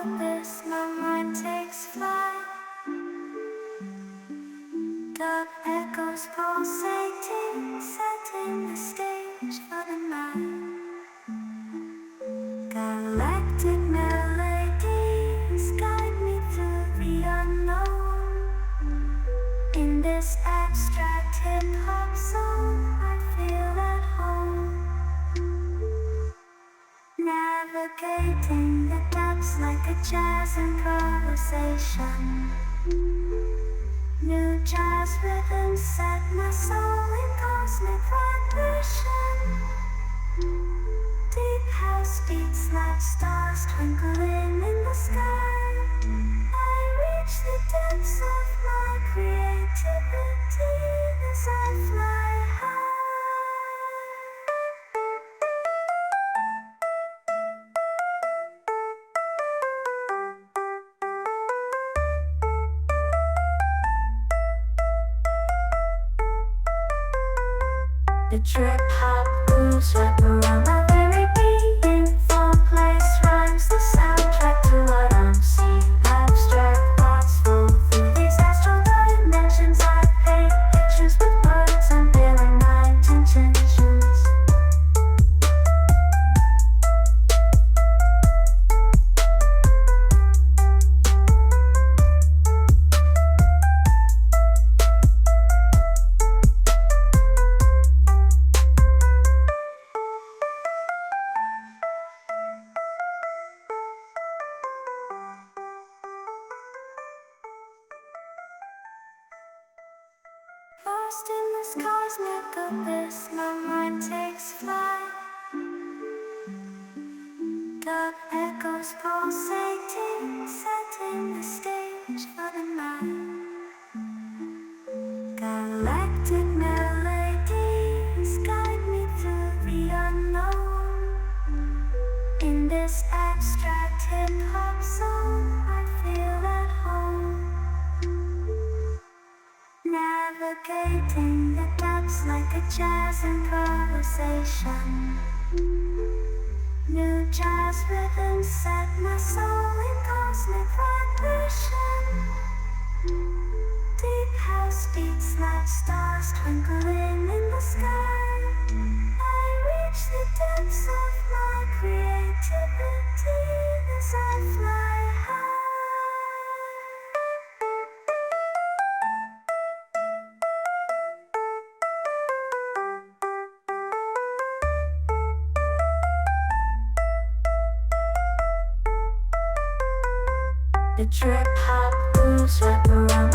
abyss, my mind takes flight. Dark echoes pulsating, setting the stage for the night. Galactic melodies guide me through the unknown. In this abstract hip-hop song, I feel at home. Navigating the depths like a jazz improvisation. New jazz rhythms set my soul in cosmic vibration. Deep house beats like stars twinkling in the sky. I reach the depths of my creativity as I fly high. The trip hop grooves wrap around my very being. Four-place rhymes, the soundtrack to what I'm seeing. Abstract thoughts flow through these astral dimensions. I paint pictures with words, unveiling my intentions. Lost in this cosmic abyss, my mind takes flight. Dark echoes pulsating, setting the stage for the night. Galactic melodies guide me through the unknown. In this abstract hip-hop song, I feel at home. Navigating the depths like a jazz improvisation. New jazz rhythms set my soul in cosmic vibration. Deep house beats like stars twinkling in the sky. I reach the depths of my creativity as I fly high. The trip hop grooves wrap around